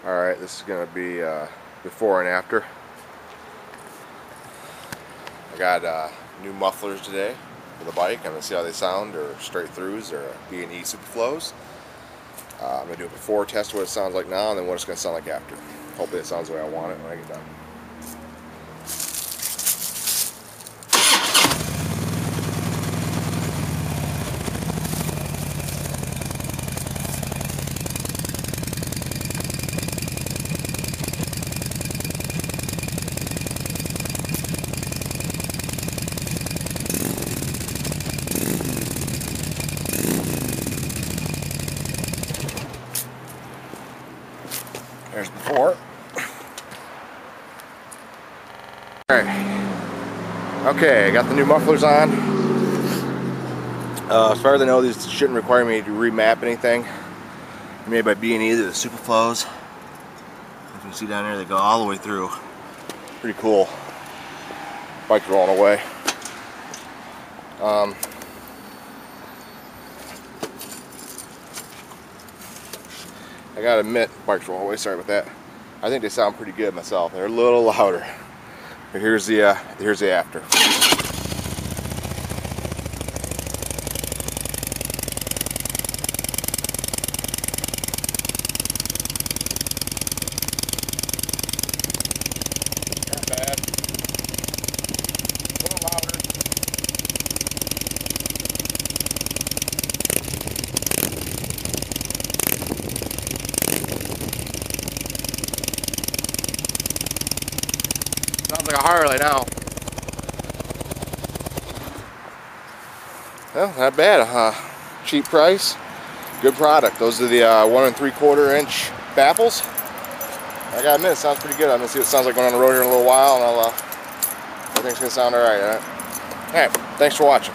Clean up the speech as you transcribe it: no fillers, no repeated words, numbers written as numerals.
Alright, this is going to be before and after. I got new mufflers today for the bike. I'm going to see how they sound, or straight throughs, or B&E Superflows. I'm going to do a before test what it sounds like now, and then what it's going to sound like after. Hopefully it sounds the way I want it when I get done. There's before. Alright. Okay, I got the new mufflers on. As far as I know, these shouldn't require me to remap anything. They're made by B&E, they're the Superflows. If you see down there, they go all the way through. Pretty cool. Bike's rolling away. I gotta admit, bike's rolling away, sorry about that. I think they sound pretty good myself. They're a little louder. But here's the after. Not bad. A little louder. Sounds like a Harley now. Well, not bad. Cheap price, good product. Those are the 1 3/4 inch baffles. I gotta admit, it sounds pretty good. I'm gonna see what it sounds like going on the road here in a little while, and I think it's gonna sound alright. Alright, thanks for watching.